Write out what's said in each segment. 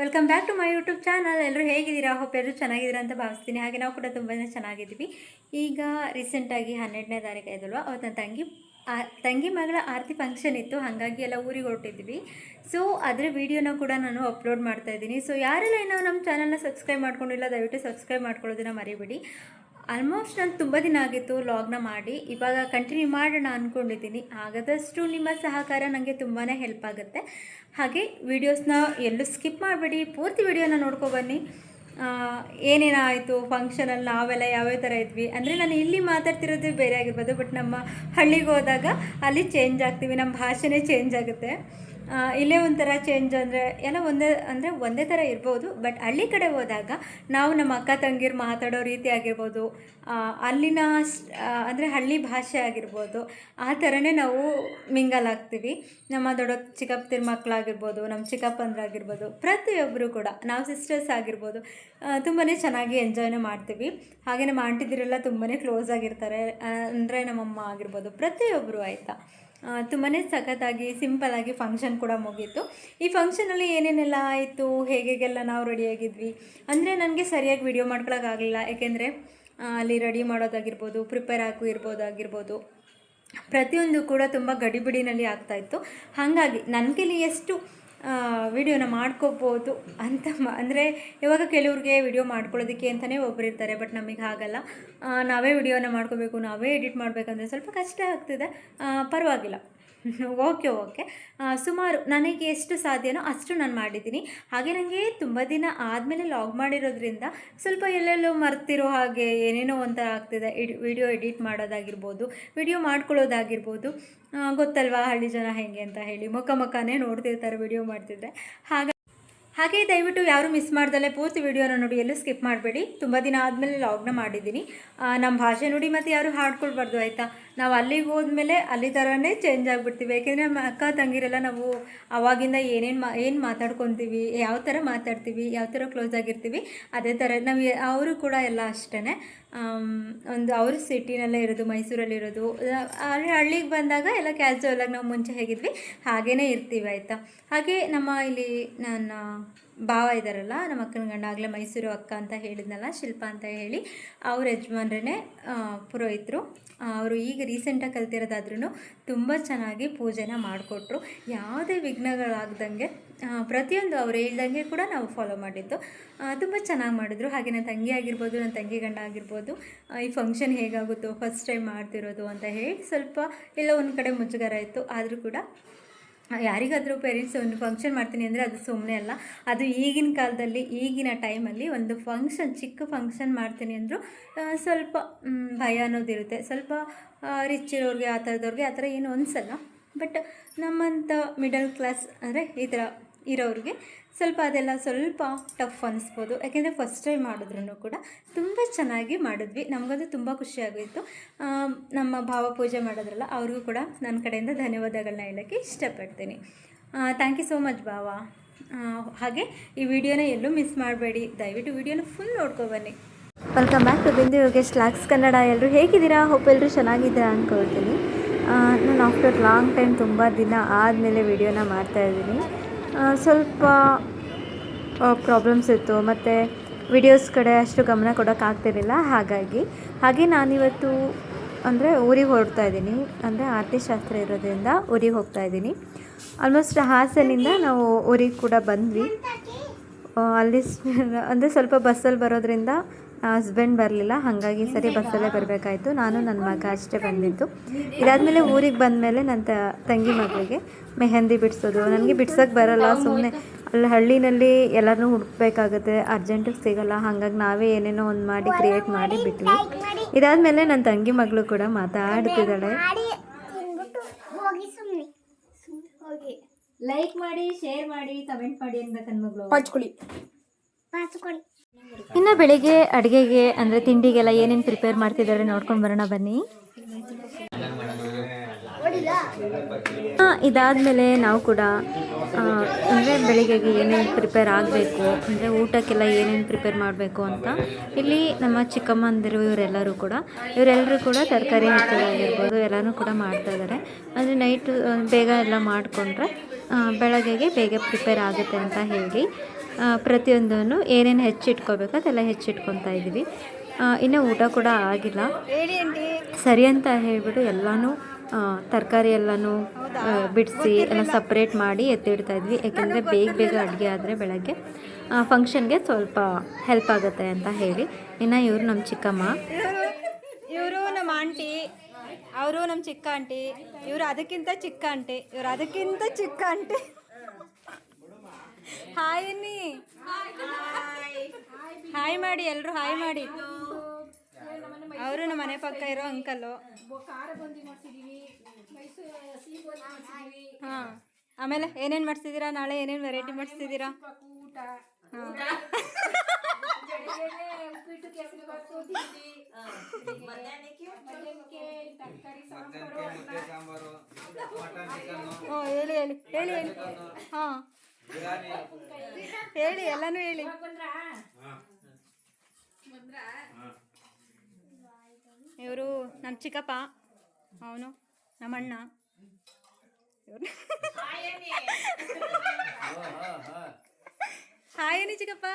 Welcome back to my YouTube channel. ಎಲ್ಲರೂ ಹೇಗಿದ್ದೀರಾ? Hope ಎಲ್ಲರೂ ಚೆನ್ನಾಗಿದ್ದೀರಾ ಅಂತ ಭಾವಿಸ್ತೀನಿ. ಹಾಗೆ ನಾವು ಕೂಡ ತುಂಬಾ ಚೆನ್ನಾಗಿದ್ದೀವಿ. ಈಗ ರೀಸೆಂಟಾಗಿ 12ನೇ ತಾರೀಕು ಆಯ್ತಲ್ವ, ಅವತ್ತು ನನ್ನ ತಂಗಿ ಮಗಳ ಆರತಿ ಫಂಕ್ಷನ್ ಇತ್ತು. ಹಾಗಾಗಿ ಎಲ್ಲ ಊರಿಗೆ ಹೊರಟಿದ್ವಿ. ಸೊ ಅದರ ವೀಡಿಯೋನ ಕೂಡ ನಾನು ಅಪ್ಲೋಡ್ ಮಾಡ್ತಾಯಿದ್ದೀನಿ. ಸೊ ಯಾರೆಲ್ಲ ಇನ್ನೂ ನಮ್ಮ ಚಾನಲ್ನ ಸಬ್ಸ್ಕ್ರೈಬ್ ಮಾಡ್ಕೊಂಡಿಲ್ಲ, ದಯವಿಟ್ಟು ಸಬ್ಸ್ಕ್ರೈಬ್ ಮಾಡ್ಕೊಳ್ಳೋದನ್ನ ಮರಿಬೇಡಿ. ಆಲ್ಮೋಸ್ಟ್ ನಾನು ತುಂಬ ದಿನ ಆಗಿತ್ತು ಲಾಗ್ನ ಮಾಡಿ, ಇವಾಗ ಕಂಟಿನ್ಯೂ ಮಾಡೋಣ ಅಂದ್ಕೊಂಡಿದ್ದೀನಿ. ಆದಷ್ಟು ನಿಮ್ಮ ಸಹಕಾರ ನನಗೆ ತುಂಬಾ ಹೆಲ್ಪ್ ಆಗುತ್ತೆ. ಹಾಗೆ ವೀಡಿಯೋಸ್ನ ಎಲ್ಲೂ ಸ್ಕಿಪ್ ಮಾಡಬೇಡಿ, ಪೂರ್ತಿ ವೀಡಿಯೋನ ನೋಡ್ಕೊಬನ್ನಿ. ಏನೇನಾಯಿತು ಫಂಕ್ಷನಲ್ಲಿ, ನಾವೆಲ್ಲ ಯಾವ್ಯಾವ ಥರ ಇದ್ವಿ ಅಂದರೆ, ನಾನು ಇಲ್ಲಿ ಮಾತಾಡ್ತಿರೋದು ಬೇರೆ ಆಗಿರ್ಬೋದು, ಬಟ್ ನಮ್ಮ ಹಳ್ಳಿಗೆ ಹೋದಾಗ ಅಲ್ಲಿ ಚೇಂಜ್ ಆಗ್ತೀವಿ, ನಮ್ಮ ಭಾಷೆನೇ ಚೇಂಜ್ ಆಗುತ್ತೆ. ಇಲ್ಲೇ ಒಂಥರ ಚೇಂಜ್ ಅಂದರೆ ಎಲ್ಲ ಒಂದೇ ಥರ ಇರ್ಬೋದು, ಬಟ್ ಹಳ್ಳಿ ಕಡೆ ಹೋದಾಗ ನಾವು ನಮ್ಮ ಅಕ್ಕ ತಂಗಿರು ಮಾತಾಡೋ ರೀತಿ ಆಗಿರ್ಬೋದು, ಅಲ್ಲಿನ ಅಂದರೆ ಹಳ್ಳಿ ಭಾಷೆ ಆಗಿರ್ಬೋದು, ಆ ಥರನೇ ನಾವು ಮಿಂಗಲ್ ಆಗ್ತೀವಿ. ನಮ್ಮ ದೊಡ್ಡ ಚಿಕ್ಕಪ್ಪನ ಮಕ್ಕಳಾಗಿರ್ಬೋದು, ನಮ್ಮ ಚಿಕ್ಕಪ್ಪಂದ್ರಾಗಿರ್ಬೋದು, ಪ್ರತಿಯೊಬ್ಬರು ಕೂಡ ನಾವು ಸಿಸ್ಟರ್ಸ್ ಆಗಿರ್ಬೋದು, ತುಂಬಾ ಚೆನ್ನಾಗಿ ಎಂಜಾಯ್ನ ಮಾಡ್ತೀವಿ. ಹಾಗೆ ನಮ್ಮ ಆಂಟಿದಿರೆಲ್ಲ ತುಂಬಾ ಕ್ಲೋಸ್ ಆಗಿರ್ತಾರೆ. ಅಂದರೆ ನಮ್ಮಮ್ಮ ಆಗಿರ್ಬೋದು, ಪ್ರತಿಯೊಬ್ಬರು ಆಯಿತಾ ತುಂಬಾ ಸಖತ್ತಾಗಿ ಸಿಂಪಲ್ಲಾಗಿ ಫಂಕ್ಷನ್ ಕೂಡ ಮುಗೀತು. ಈ ಫಂಕ್ಷನಲ್ಲಿ ಏನೇನೆಲ್ಲ ಆಯಿತು, ಹೇಗೆಲ್ಲ ನಾವು ರೆಡಿಯಾಗಿದ್ವಿ ಅಂದರೆ, ನನಗೆ ಸರಿಯಾಗಿ ವಿಡಿಯೋ ಮಾಡ್ಕೊಳ್ಳೋಕ್ಕಾಗಲಿಲ್ಲ. ಏಕೆಂದರೆ ಅಲ್ಲಿ ರೆಡಿ ಮಾಡೋದಾಗಿರ್ಬೋದು, ಪ್ರಿಪೇರ್ ಆಗಿರ್ಬೋದು, ಪ್ರತಿಯೊಂದು ಕೂಡ ತುಂಬ ಗಡಿಬಿಡಿನಲ್ಲಿ ಆಗ್ತಾಯಿತ್ತು. ಹಾಗಾಗಿ ನನಗೆ ಎಷ್ಟು ವಿಡಿಯೋನ ಮಾಡ್ಕೋಬೋದು ಅಂತ ಅಂದರೆ, ಇವಾಗ ಕೆಲವ್ರಿಗೆ ವಿಡಿಯೋ ಮಾಡ್ಕೊಳ್ಳೋದಕ್ಕೆ ಅಂತಲೇ ಒಬ್ಬರು ಇರ್ತಾರೆ, ಬಟ್ ನಮಗೆ ಹಾಗಲ್ಲ. ನಾವೇ ವಿಡಿಯೋನ ಮಾಡ್ಕೋಬೇಕು, ನಾವೇ ಎಡಿಟ್ ಮಾಡಬೇಕಂದ್ರೆ ಸ್ವಲ್ಪ ಕಷ್ಟ ಆಗ್ತಿದೆ. ಪರವಾಗಿಲ್ಲ, ಓಕೆ. ಸುಮಾರು ನನಗೆ ಎಷ್ಟು ಸಾಧ್ಯನೋ ಅಷ್ಟು ನಾನು ಮಾಡಿದ್ದೀನಿ. ಹಾಗೆ ನನಗೆ ತುಂಬ ದಿನ ಆದಮೇಲೆ ಲಾಗ್ ಮಾಡಿರೋದ್ರಿಂದ ಸ್ವಲ್ಪ ಎಲ್ಲೆಲ್ಲೋ ಮರ್ತಿರೋ ಹಾಗೆ ಏನೇನೋ ಒಂಥರ ಆಗ್ತಿದೆ. ವಿಡಿಯೋ ಎಡಿಟ್ ಮಾಡೋದಾಗಿರ್ಬೋದು, ವಿಡಿಯೋ ಮಾಡ್ಕೊಳ್ಳೋದಾಗಿರ್ಬೋದು. ಗೊತ್ತಲ್ವಾ ಹಳ್ಳಿ ಜನ ಹೇಗೆ ಅಂತ ಹೇಳಿ, ಮುಖನೇ ನೋಡ್ತಿರ್ತಾರೆ ವಿಡಿಯೋ ಮಾಡ್ತಿದ್ರೆ. ಹಾಗೆ ದಯವಿಟ್ಟು ಯಾರು ಮಿಸ್ ಮಾಡ್ದಲ್ಲೇ ಪೂರ್ತಿ ವಿಡಿಯೋನ ನೋಡಿ, ಎಲ್ಲೂ ಸ್ಕಿಪ್ ಮಾಡಬೇಡಿ. ತುಂಬ ದಿನ ಆದಮೇಲೆ ಲಾಗ್ನ ಮಾಡಿದ್ದೀನಿ. ನಮ್ಮ ಭಾಷೆ ನೋಡಿ ಮತ್ತು ಯಾರು ಹಾಡ್ಕೊಳ್ಬಾರ್ದು ಆಯಿತಾ. ನಾವು ಅಲ್ಲಿಗೆ ಹೋದ್ಮೇಲೆ ಅಲ್ಲಿ ಥರನೇ ಚೇಂಜ್ ಆಗಿಬಿಡ್ತೀವಿ. ಏಕೆಂದರೆ ನಮ್ಮ ಅಕ್ಕ ತಂಗಿರೆಲ್ಲ ನಾವು ಆವಾಗಿಂದ ಏನು ಮಾತಾಡ್ಕೊತೀವಿ, ಯಾವ ಥರ ಮಾತಾಡ್ತೀವಿ, ಯಾವ ಥರ ಕ್ಲೋಸ್ ಆಗಿರ್ತೀವಿ, ಅದೇ ಥರ ನಾವು ಅವರು ಕೂಡ ಎಲ್ಲ ಅಷ್ಟೇ. ಅವರು ಸಿಟಿನಲ್ಲೇ ಇರೋದು, ಮೈಸೂರಲ್ಲಿರೋದು. ಹಳ್ಳಿಗೆ ಬಂದಾಗ ಎಲ್ಲ ಕ್ಯಾಶುವಲಾಗಿ ನಾವು ಮುಂಚೆ ಹೇಗಿದ್ವಿ ಹಾಗೇ ಇರ್ತೀವಿ ಆಯಿತಾ. ಹಾಗೆ ನಮ್ಮ ಇಲ್ಲಿ ನನ್ನ ಭಾವ ಇದ್ದಾರಲ್ಲ, ನಮ್ಮ ಅಕ್ಕನ ಗಂಡ, ಆಗಲೇ ಮೈಸೂರು ಅಕ್ಕ ಅಂತ ಹೇಳಿದ್ನಲ್ಲ, ಶಿಲ್ಪ ಅಂತ ಹೇಳಿ, ಅವ್ರ ಯಜಮಾನ್ರೇ ಪುರೋಹಿತರು. ಅವರು ಈಗ ರೀಸೆಂಟಾಗಿ ಕಲ್ತಿರೋದಾದ್ರೂ ತುಂಬ ಚೆನ್ನಾಗಿ ಪೂಜೆನ ಮಾಡಿಕೊಟ್ರು. ಯಾವುದೇ ವಿಘ್ನಗಳಾಗ್ದಂಗೆ ಪ್ರತಿಯೊಂದು ಅವ್ರು ಹೇಳ್ದಂಗೆ ಕೂಡ ನಾವು ಫಾಲೋ ಮಾಡಿದ್ದು. ತುಂಬ ಚೆನ್ನಾಗಿ ಮಾಡಿದ್ರು. ಹಾಗೆ ನನ್ನ ತಂಗಿ ಆಗಿರ್ಬೋದು, ನನ್ನ ತಂಗಿ ಗಂಡ ಆಗಿರ್ಬೋದು, ಈ ಫಂಕ್ಷನ್ ಹೇಗಾಗುತ್ತೋ, ಫಸ್ಟ್ ಟೈಮ್ ಮಾಡ್ತಿರೋದು ಅಂತ ಹೇಳಿ ಸ್ವಲ್ಪ ಎಲ್ಲ ಒಂದು ಕಡೆ ಮುಜುಗರ ಇತ್ತು. ಆದರೂ ಕೂಡ ಯಾರಿಗಾದರೂ ಪೇರೆಂಟ್ಸ್ ಒಂದು ಫಂಕ್ಷನ್ ಮಾಡ್ತೀನಿ ಅಂದರೆ ಅದು ಸುಮ್ಮನೆ ಅಲ್ಲ. ಅದು ಈಗಿನ ಕಾಲದಲ್ಲಿ, ಈಗಿನ ಟೈಮಲ್ಲಿ ಒಂದು ಚಿಕ್ಕ ಫಂಕ್ಷನ್ ಮಾಡ್ತೀನಿ ಅಂದರೂ ಸ್ವಲ್ಪ ಭಯ ಅನ್ನೋದಿರುತ್ತೆ. ಸ್ವಲ್ಪ ರಿಚ್ ಇರೋರಿಗೆ, ಆ ಥರದವ್ರಿಗೆ ಆ ಥರ ಏನು ಅನಿಸಲ್ಲ. ಬಟ್ ನಮ್ಮಂಥ ಮಿಡಲ್ ಕ್ಲಾಸ್ ಅಂದರೆ ಈ ಥರ ಇರೋರಿಗೆ ಅದೆಲ್ಲ ಸ್ವಲ್ಪ ಟಫ್ ಅನ್ನಿಸ್ಬೋದು. ಯಾಕೆಂದರೆ ಫಸ್ಟ್ ಟೈಮ್ ಮಾಡಿದ್ರೂ ಕೂಡ ತುಂಬ ಚೆನ್ನಾಗಿ ಮಾಡಿದ್ವಿ. ನಮಗದು ತುಂಬ ಖುಷಿಯಾಗೋಯಿತು. ನಮ್ಮ ಭಾವ ಪೂಜೆ ಮಾಡೋದ್ರಲ್ಲ, ಅವ್ರಿಗೂ ಕೂಡ ನನ್ನ ಕಡೆಯಿಂದ ಧನ್ಯವಾದಗಳನ್ನ ಹೇಳೋಕ್ಕೆ ಇಷ್ಟಪಡ್ತೀನಿ. ಥ್ಯಾಂಕ್ ಯು ಸೋ ಮಚ್ ಭಾವ. ಹಾಗೆ ಈ ವಿಡಿಯೋನ ಎಲ್ಲೂ ಮಿಸ್ ಮಾಡಬೇಡಿ, ದಯವಿಟ್ಟು ವಿಡಿಯೋನ ಫುಲ್ ನೋಡ್ಕೊಬನ್ನಿ. ವೆಲ್ಕಮ್ ಬ್ಯಾಕ್ ಟು ಬಿಂದು ಯೋಗೇಶ್ ಲಾಗ್ಸ್ ಕನ್ನಡ. ಎಲ್ಲರೂ ಹೇಗಿದ್ದೀರಾ? ಹೋಪ್ ಎಲ್ಲರೂ ಚೆನ್ನಾಗಿದ್ದೀರಾ ಅಂದ್ಕೊಳ್ತೀನಿ. ನಾನು ಆಫ್ಟರ್ ಲಾಂಗ್ ಟೈಮ್ ತುಂಬ ದಿನ ಆದಮೇಲೆ ವಿಡಿಯೋನ ಮಾಡ್ತಾಯಿದ್ದೀನಿ. ಸ್ವಲ್ಪ ಪ್ರಾಬ್ಲಮ್ಸ್ ಇತ್ತು, ಮತ್ತು ವಿಡಿಯೋಸ್ ಕಡೆ ಅಷ್ಟು ಗಮನ ಕೊಡೋಕ್ಕಾಗ್ತಿರಲಿಲ್ಲ. ಹಾಗೆ ನಾನಿವತ್ತು ಅಂದರೆ ಊರಿಗೆ ಹೊರಡ್ತಾ ಇದ್ದೀನಿ. ಅಂದರೆ ಆರತಿ ಶಾಸ್ತ್ರ ಇರೋದ್ರಿಂದ ಊರಿಗೆ ಹೋಗ್ತಾಯಿದ್ದೀನಿ. ಆಲ್ಮೋಸ್ಟ್ ಹಾಸನಿಂದ ನಾವು ಊರಿಗೆ ಕೂಡ ಬಂದ್ವಿ. ಅಲ್ಲಿ ಅಂದರೆ ಸ್ವಲ್ಪ ಬಸ್ಸಲ್ಲಿ ಬರೋದ್ರಿಂದ ಹಸ್ಬೆಂಡ್ ಬರಲಿಲ್ಲ, ಹಾಗಾಗಿ ಸರಿ ಬಸ್ಸಲ್ಲೇ ಬರಬೇಕಾಯ್ತು. ನಾನು ನನ್ನ ಮಗ ಅಷ್ಟೇ ಬಂದಿದ್ದು. ಇದಾದಮೇಲೆ ಊರಿಗೆ ಬಂದಮೇಲೆ ನನ್ನ ತಂಗಿ ಮಗಳಿಗೆ ಮೆಹಂದಿ ಬಿಡಿಸೋದು. ನನಗೆ ಬಿಡ್ಸೋಕ್ಕೆ ಬರೋಲ್ಲ, ಸುಮ್ಮನೆ ಅಲ್ಲಿ ಹಳ್ಳಿನಲ್ಲಿ ಎಲ್ಲರನ್ನೂ ಹುಡುಕಬೇಕಾಗುತ್ತೆ, ಅರ್ಜೆಂಟಿಗೆ ಸಿಗೋಲ್ಲ. ಹಾಗಾಗಿ ನಾವೇ ಏನೇನೋ ಒಂದು ಮಾಡಿ ಕ್ರಿಯೇಟ್ ಮಾಡಿ ಬಿಟ್ವಿ. ಇದಾದಮೇಲೆ ನನ್ನ ತಂಗಿ ಮಗಳು ಕೂಡ ಮಾತಾಡ್ತಿದ್ದಾಳೆ. ಲೈಕ್ ಮಾಡಿ, ಶೇರ್ ಮಾಡಿ, ಕಮೆಂಟ್ ಮಾಡಿ ಅನ್ಬೇಕು ನನ್ನ ಮಗಳು. ಇನ್ನು ಬೆಳಿಗ್ಗೆ ಅಡುಗೆಗೆ ಅಂದರೆ ತಿಂಡಿಗೆಲ್ಲ ಏನೇನು ಪ್ರಿಪೇರ್ ಮಾಡ್ತಿದ್ದಾರೆ ನೋಡ್ಕೊಂಡು ಬರೋಣ ಬನ್ನಿ. ಇದಾದಮೇಲೆ ನಾವು ಕೂಡ ಅಂದರೆ ಬೆಳಿಗ್ಗೆಗೆ ಏನೇನು ಪ್ರಿಪೇರ್ ಆಗಬೇಕು, ಅಂದರೆ ಊಟಕ್ಕೆಲ್ಲ ಏನೇನು ಪ್ರಿಪೇರ್ ಮಾಡಬೇಕು ಅಂತ ಇಲ್ಲಿ ನಮ್ಮ ಚಿಕ್ಕಮ್ಮಂದಿರು ಇವರೆಲ್ಲರೂ ಕೂಡ ತರಕಾರಿ ಹೆಚ್ಚೋದಾಗಿರ್ಬೋದು ಎಲ್ಲನೂ ಕೂಡ ಮಾಡ್ತಾಯಿದ್ದಾರೆ. ಅಂದರೆ ನೈಟು ಬೇಗ ಎಲ್ಲ ಮಾಡಿಕೊಂಡ್ರೆ ಬೆಳಗ್ಗೆಗೆ ಬೇಗ ಪ್ರಿಪೇರ್ ಆಗುತ್ತೆ ಅಂತ ಹೇಳಿ ಪ್ರತಿಯೊಂದನ್ನು ಏನೇನು ಹೆಚ್ಚಿಟ್ಕೋಬೇಕು ಅದೆಲ್ಲ ಹೆಚ್ಚಿಟ್ಕೊತಾ ಇದ್ದೀವಿ. ಇನ್ನು ಊಟ ಕೂಡ ಆಗಿಲ್ಲ. ಸರಿ ಅಂತ ಹೇಳಿಬಿಟ್ಟು ಎಲ್ಲನೂ ತರಕಾರಿ ಎಲ್ಲನೂ ಬಿಡಿಸಿ ಎಲ್ಲ ಸಪ್ರೇಟ್ ಮಾಡಿ ಎತ್ತಿಡ್ತಾ ಇದ್ವಿ. ಯಾಕೆಂದರೆ ಬೇಗ ಅಡುಗೆ ಆದರೆ ಬೆಳಗ್ಗೆ ಫಂಕ್ಷನ್ಗೆ ಸ್ವಲ್ಪ ಹೆಲ್ಪ್ ಆಗುತ್ತೆ ಅಂತ ಹೇಳಿ. ಇನ್ನು ಇವರು ನಮ್ಮ ಚಿಕ್ಕಮ್ಮ, ಇವರು ನಮ್ಮ ಆಂಟಿ, ಅವರು ನಮ್ಮ ಚಿಕ್ಕ ಆಂಟಿ, ಇವರು ಅದಕ್ಕಿಂತ ಚಿಕ್ಕ ಆಂಟಿ, ಇವರು ಅದಕ್ಕಿಂತ ಚಿಕ್ಕ ಆಂಟಿ. ಹಾಯ್ ಅನ್ನಿ, ಹಾಯ್ ಮಾಡಿ, ಎಲ್ಲರೂ ಹಾಯ್ ಮಾಡಿ. ಅವರು ನಮ್ಮ ಮನೆ ಪಕ್ಕ ಇರೋ ಅಂಕಲು. ಹಾಂ, ಆಮೇಲೆ ಏನೇನು ಮಾಡಿಸ್ತಿದ್ದೀರಾ? ನಾಳೆ ಏನೇನು ವೆರೈಟಿ ಮಾಡಿಸ್ತಿದ್ದೀರಾ? ಹಾಂ, ಹೇಳಿ ಹೇಳಿ ಹೇಳಿ ಹೇಳಿ. ಹಾಂ ಹೇಳಿ, ಎಲ್ಲನೂ ಹೇಳಿ. ಇವರು ನಮ್ಮ ಚಿಕ್ಕಪ್ಪ, ಅವನು ನಮ್ಮ ಅಣ್ಣ. ಇವರು ಹಾಯ್ ಅನ್ನಿ ಚಿಕ್ಕಪ್ಪ.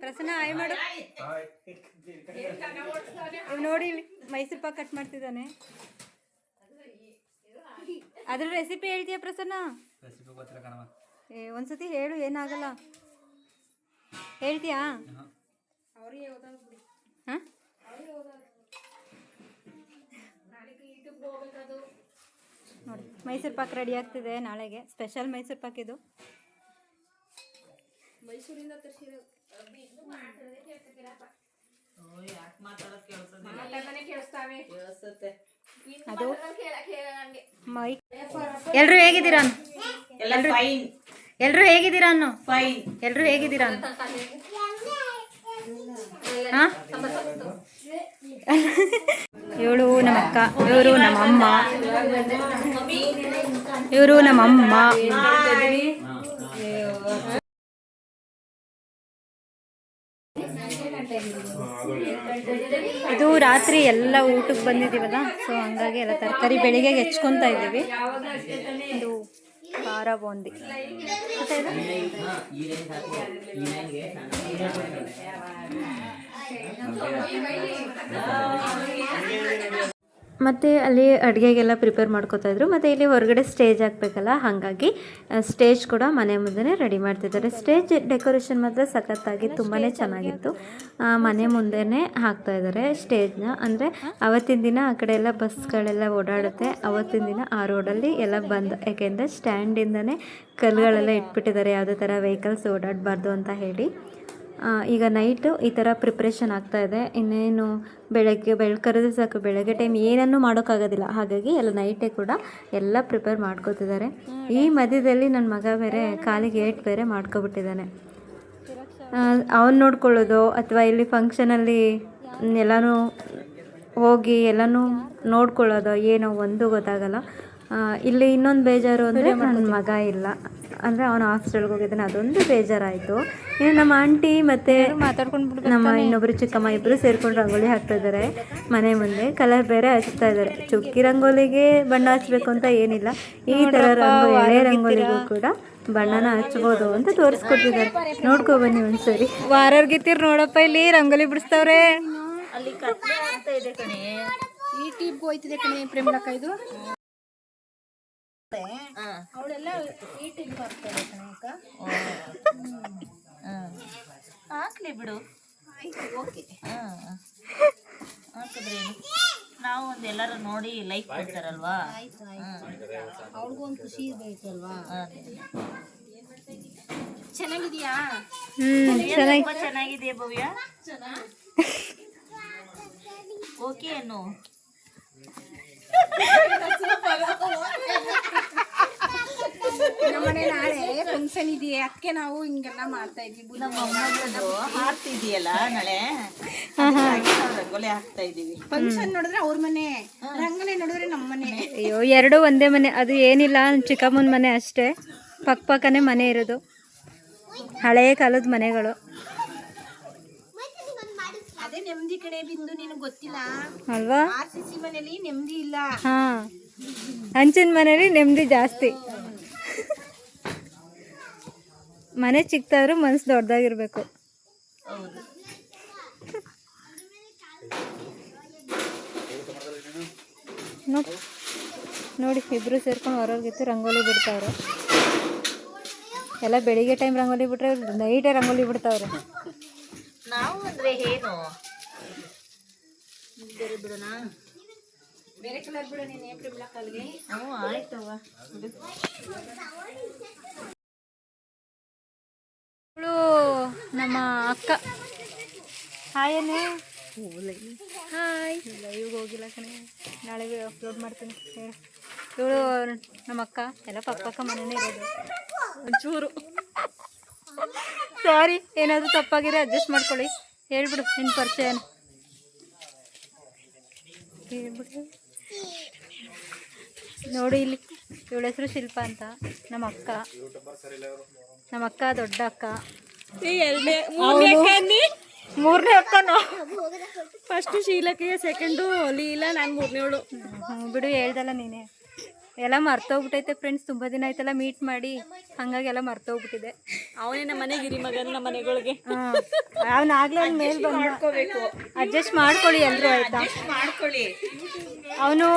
ಪ್ರಸನ್ನ ಹಾಯ್ ಮಾಡು. ಇವ್ ನೋಡಿ ಇಲ್ಲಿ ಮೈಸೂರು ಪಾಕ್ ಕಟ್ ಮಾಡ್ತಿದ್ದಾನೆ. ಅದ್ರ ರೆಸಿಪಿ ಹೇಳ್ತೀಯ ಪ್ರಸನ್ನ? ಒಂದ್ಸತಿ ಹೇಳು, ಏನಾಗಲ್ಲ. ಹೇಳ್ತೀಯಾ? ಹಾಂ, ನೋಡಿ ಮೈಸೂರು ಪಾಕ್ ರೆಡಿ ಆಗ್ತಿದೆ. ನಾಳೆಗೆ ಸ್ಪೆಷಲ್ ಮೈಸೂರು ಪಾಕ್ ಇದು. ಮೈಸೂರಿಂದ ಅದು ಎಲ್ರು ಹೇಗಿದ್ದೀರಾ? ಎಲ್ರು ಹೇಗಿದ್ದೀರಾ ಅನ್ನೋ? ಎಲ್ರು ಹೇಗಿದ್ದೀರಾ? ಹಾಂ, ಇವಳು ನಮ್ಮ ಅಕ್ಕ, ಇವರು ನಮ್ಮ ಅಮ್ಮ, ಇವರು ನಮ್ಮ ಅಮ್ಮ. ಇದು ರಾತ್ರಿ ಎಲ್ಲ ಊಟಕ್ಕೆ ಬಂದಿದ್ದೀವಲ್ಲ, ಸೊ ಹಂಗಾಗಿ ಎಲ್ಲ ತರಕಾರಿ ಬೆಳಿಗ್ಗೆ ಹೆಚ್ಕೊತಾ ಇದ್ದೀವಿ. ಇದು ಖಾರ ಬೂಂದಿ ಮತ್ತು ಅಲ್ಲಿ ಅಡುಗೆಗೆಲ್ಲ ಪ್ರಿಪೇರ್ ಮಾಡ್ಕೋತಾಯಿದ್ರು. ಮತ್ತು ಇಲ್ಲಿ ಹೊರಗಡೆ ಸ್ಟೇಜ್ ಹಾಕಬೇಕಲ್ಲ, ಹಾಗಾಗಿ ಸ್ಟೇಜ್ ಕೂಡ ಮನೆ ಮುಂದೆ ರೆಡಿ ಮಾಡ್ತಿದ್ದಾರೆ. ಸ್ಟೇಜ್ ಡೆಕೋರೇಷನ್ ಮಾತ್ರ ಸಖತ್ತಾಗಿ ತುಂಬಾ ಚೆನ್ನಾಗಿತ್ತು. ಮನೆ ಮುಂದೆನೇ ಹಾಕ್ತಾಯಿದ್ದಾರೆ ಸ್ಟೇಜ್ನ. ಅಂದರೆ ಅವತ್ತಿನ ದಿನ ಆ ಕಡೆ ಎಲ್ಲ ಬಸ್ಗಳೆಲ್ಲ ಓಡಾಡುತ್ತೆ. ಅವತ್ತಿನ ದಿನ ಆ ರೋಡಲ್ಲಿ ಎಲ್ಲ ಬಂದು, ಯಾಕೆಂದರೆ ಸ್ಟ್ಯಾಂಡಿಂದನೇ ಕಲ್ಲುಗಳೆಲ್ಲ ಇಟ್ಬಿಟ್ಟಿದ್ದಾರೆ, ಯಾವುದೇ ಥರ ವೆಹಿಕಲ್ಸ್ ಓಡಾಡಬಾರ್ದು ಅಂತ ಹೇಳಿ. ಈಗ ನೈಟು ಈ ಥರ ಪ್ರಿಪ್ರೇಷನ್ ಆಗ್ತಾಯಿದೆ. ಇನ್ನೇನು ಬೆಳಗ್ಗೆ ಬೆಳಕರಿದ್ರೆ ಸಾಕು, ಬೆಳಗ್ಗೆ ಟೈಮ್ ಏನನ್ನೂ ಮಾಡೋಕ್ಕಾಗೋದಿಲ್ಲ. ಹಾಗಾಗಿ ಎಲ್ಲ ನೈಟೇ ಕೂಡ ಎಲ್ಲ ಪ್ರಿಪೇರ್ ಮಾಡ್ಕೋತಿದ್ದಾರೆ. ಈ ಮಧ್ಯದಲ್ಲಿ ನನ್ನ ಮಗ ಬೇರೆ ಕಾಲಿಗೆ ಏಟ್ ಬೇರೆ ಮಾಡ್ಕೊಬಿಟ್ಟಿದ್ದಾನೆ. ಅವನು ನೋಡ್ಕೊಳ್ಳೋದು ಅಥವಾ ಇಲ್ಲಿ ಫಂಕ್ಷನಲ್ಲಿ ಎಲ್ಲನೂ ಹೋಗಿ ಎಲ್ಲನೂ ನೋಡ್ಕೊಳ್ಳೋದು ಏನೋ ಒಂದು ಗೊತ್ತಾಗಲ್ಲ. ಇಲ್ಲಿ ಇನ್ನೊಂದು ಬೇಜಾರು ಅಂದರೆ ನನ್ನ ಮಗ ಇಲ್ಲ, ಅಂದರೆ ಅವನು ಹಾಸ್ಟೆಲ್ಗೆ ಹೋಗಿದ್ದಾನೆ, ಅದೊಂದು ಬೇಜಾರಾಯಿತು. ಇನ್ನು ನಮ್ಮ ಆಂಟಿ ಮತ್ತು ನಮ್ಮ ಇನ್ನೊಬ್ಬರು ಚಿಕ್ಕಮ್ಮ ಇಬ್ಬರು ಸೇರ್ಕೊಂಡು ರಂಗೋಲಿ ಹಾಕ್ತಾಯಿದ್ದಾರೆ. ಮನೆ ಮುಂದೆ ಕಲರ್ ಬೇರೆ ಹಚ್ತಾ ಇದ್ದಾರೆ. ಚುಕ್ಕಿ ರಂಗೋಲಿಗೆ ಬಣ್ಣ ಹಚ್ಚಬೇಕು ಅಂತ ಏನಿಲ್ಲ, ಈ ಥರ ಎಳೆ ರಂಗೋಲಿಗೂ ಕೂಡ ಬಣ್ಣನ ಹಚ್ಬೋದು ಅಂತ ತೋರಿಸ್ಕೊಟ್ಟಿದ್ದಾರೆ. ನೋಡ್ಕೊಬನ್ನಿ ಒಂದ್ಸರಿ. ವಾರರ್ಗಿತ್ತೀರ್ ನೋಡಪ್ಪ, ಇಲ್ಲಿ ರಂಗೋಲಿ ಬಿಡಿಸ್ತವ್ರೆ. ಅಲ್ಲಿ ಕತ್ಲೆ ಆಗ್ತಾ ಇದೆ ಕಣೆ, ಈ ಟೀಪ್ ಹೋಯ್ತಿದೆ ಕಣೆ ಪ್ರೇಮಲಕ್ಕ. ಇದು ಅವಳೆಲ್ಲ ಈಟಿಗೆ ಬರ್ತಾರೆ ಕಣಕ್ಕ. ಹಾಕ್ಲಿ ಬಿಡು, ಓಕೆ. ಹಾಕಿದ್ರೆ ನಾವು ಒಂದು ಎಲ್ಲರೂ ನೋಡಿ ಲೈಕ್ ಕೊಡ್ತಾರಲ್ವಾ, ಅವ್ಳಿಗೊಂದು ಖುಷಿ ಇರ್ಬೇಕಲ್ವಾ. ಚೆನ್ನಾಗಿದೆಯಾ? ತುಂಬ ಚೆನ್ನಾಗಿದೆಯಾ ಭವ್ಯ? ಓಕೆ ಅನ್ನು ನಮ್ಮನೆ ನಾಳೆ ಫಂಕ್ಷನ್ ಇದೆಯಾ, ಅದಕ್ಕೆ ನಾವು ಹಿಂಗೆಲ್ಲ ಮಾಡ್ತಾ ಇದೀವಿ. ನಮ್ಮ ಅಮ್ಮನದು ಹಾರ್ತಿದೆಯಲ್ಲ ನಾಳೆ, ರಂಗೋಲಿ ಹಾಕ್ತಾ ಇದೀವಿ. ಫಂಕ್ಷನ್ ನೋಡಿದ್ರೆ ಅವ್ರ ಮನೆ, ರಂಗೋಲಿ ನೋಡಿದ್ರೆ ನಮ್ಮ ಮನೆ. ಅಯ್ಯೋ, ಎರಡೂ ಒಂದೇ ಮನೆ. ಅದು ಏನಿಲ್ಲ, ಚಿಕ್ಕಮ್ಮನ ಮನೆ ಅಷ್ಟೇ, ಪಕ್ಕನೇ ಮನೆ ಇರೋದು. ಹಳೆಯ ಕಾಲದ ಮನೆಗಳು. ಅದೇ ನೆಮ್ಮದಿ ಕಡೆ ಬಿಂದು, ನಿನಗೆ ಗೊತ್ತಿಲ್ಲ ಅಲ್ವಾ? RCC ಮನೇಲಿ ನೆಮ್ಮದಿ ಇಲ್ಲ. ಹಾ, ಹಂಚಿನ ಮನೇಲಿ ನೆಮ್ಮದಿ ಜಾಸ್ತಿ. ಮನೆ ಚಿಕ್ಕದಾದ್ರೂ ಮನಸ್ಸು ದೊಡ್ಡದಾಗಿರ್ಬೇಕು. ಹೌದು. ನೋಡಿ ಇಬ್ಬರು ಸೇರ್ಕೊಂಡು ಹೊರಗಿತ್ತು ರಂಗೋಲಿ ಬಿಡ್ತಾವ್ರೆ. ಎಲ್ಲ ಬೆಳಿಗ್ಗೆ ಟೈಮ್ ರಂಗೋಲಿ ಬಿಟ್ರೆ ನೈಟೇ ರಂಗೋಲಿ ಬಿಡ್ತಾವ್ರೆ. ನಾವು ಅಂದ್ರೆ ಏನು ಬೇರೆ ಬಿಡೋಣ, ಬೇರೆ ಕಲರ್ ಬಿಡೋಣ. ಹ್ಞೂ ಆಯ್ತವ. ಇವಳು ನಮ್ಮ ಅಕ್ಕ. ಹಾಯೇನೆ. ಹಾಯ್. ಲೈವ್ ಹೋಗಿಲ್ಲ ಕಣೆ, ನಾಳೆ ಅಪ್ಲೋಡ್ ಮಾಡ್ತೀನಿ. ಇವಳು ನಮ್ಮ ಅಕ್ಕ. ಎಲ್ಲ ಪಕ್ಕ ಮನೆಯೇ ಇರೋದು. ಒಂಚೂರು ಸಾರಿ, ಏನಾದರೂ ತಪ್ಪಾಗಿದ್ರೆ ಅಡ್ಜಸ್ಟ್ ಮಾಡ್ಕೊಳ್ಳಿ. ಹೇಳ್ಬಿಡು ನಿನ್ನ ಪರಿಚಯ ಹೇಳ್ಬಿಡು. ನೋಡಿ ಇಲ್ಲಿ ಇವಳ ಹೆಸರು ಶಿಲ್ಪ ಅಂತ. ನಮ್ಮ ಅಕ್ಕ ದೊಡ್ಡ ಅಕ್ಕ. ಮೂರನೇ ಅಕ್ಕನು. ಫಸ್ಟು ಶೀಲಕ್ಕೆ, ಸೆಕೆಂಡು ಲೀಲಾ, ನಾನು ಮೂರನೇವಳು. ಬಿಡು ಹೇಳ್ದಲ್ಲ ನೀನೇ. ಎಲ್ಲ ಮರ್ತೋಗ್ಬಿಟ್ಟೈತೆ ಫ್ರೆಂಡ್ಸ್, ತುಂಬ ದಿನ ಆಯ್ತಲ್ಲ ಮೀಟ್ ಮಾಡಿ, ಹಾಗಾಗಿ ಎಲ್ಲ ಮರ್ತೋಗ್ಬಿಟ್ಟಿದೆ. ಅವನೇ ನಮ್ಮ ಮನೆ ಗಿರಿ ಮಗನ ನಮ್ಮ ಮನೆಗಳಿಗೆ. ಅವನಾಗ್ಲೇ ಒಂದು ಮೇಲ್ ಮಾಡ್ಕೋಬೇಕು. ಅಡ್ಜಸ್ಟ್ ಮಾಡ್ಕೊಳ್ಳಿ ಎಲ್ಲರೂ, ಆಯ್ತಾ? ಮಾಡ್ಕೊಳ್ಳಿ. ಅವನು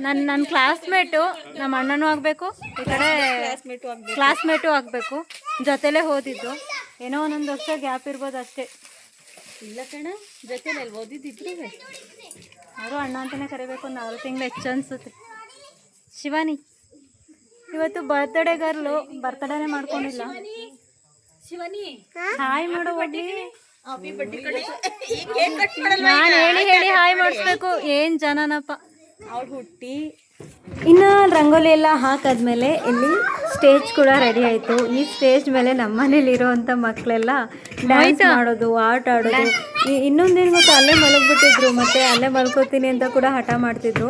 ನನ್ನ ಕ್ಲಾಸ್ಮೇಟು, ನಮ್ಮ ಅಣ್ಣನೂ ಆಗಬೇಕು, ಈ ಕಡೆ ಕ್ಲಾಸ್ಮೇಟು ಆಗಬೇಕು. ಜೊತೆಲೇ ಓದಿದ್ದು. ಏನೋ ಒಂದೊಂದು ವರ್ಷ ಗ್ಯಾಪ್ ಇರ್ಬೋದು ಅಷ್ಟೇ. ಇಲ್ಲ ಕಣ, ಜೊತೆಲಿ ಓದಿದ್ದಿದ್ರು ಅವರು ಅಣ್ಣ ಅಂತಲೇ ಕರಿಬೇಕು. ಒಂದು 6 ತಿಂಗಳು ಹೆಚ್ಚು ಅನಿಸುತ್ತೆ. ಶಿವಾನಿ ಇವತ್ತು ಬರ್ತ್ಡೇ ಗರ್ಲು, ಬರ್ತಡೇನೇ ಮಾಡ್ಕೊಂಡಿಲ್ಲ. ಶಿವಾನಿ ಹಾಯ್ ಮಾಡೋ ಹೋಗಿ. ನಾನು ನಾನು ಹೇಳಿ ಹಾಯ್ ಮಾಡಿಸ್ಬೇಕು. ಏನು ಜನನಪ್ಪ. ಅವಳು ಹುಟ್ಟಿ ಇನ್ನು ರಂಗೋಲಿ ಎಲ್ಲ ಹಾಕಾದ್ಮೇಲೆ ಇಲ್ಲಿ ಸ್ಟೇಜ್ ಕೂಡ ರೆಡಿ ಆಯಿತು. ಈ ಸ್ಟೇಜ್ ಮೇಲೆ ನಮ್ಮ ಮನೇಲಿರೋವಂಥ ಮಕ್ಕಳೆಲ್ಲ ಡ್ಯಾನ್ಸ್ ಮಾಡೋದು, ಆಟ ಆಡೋದು. ಇನ್ನೊಂದೇನು ಗೊತ್ತಾ, ಅಲ್ಲೇ ಮಲಗಿಬಿಟ್ಟಿದ್ರು. ಮತ್ತು ಅಲ್ಲೇ ಮಲ್ಕೋತೀನಿ ಅಂತ ಕೂಡ ಹಠ ಮಾಡ್ತಿದ್ರು.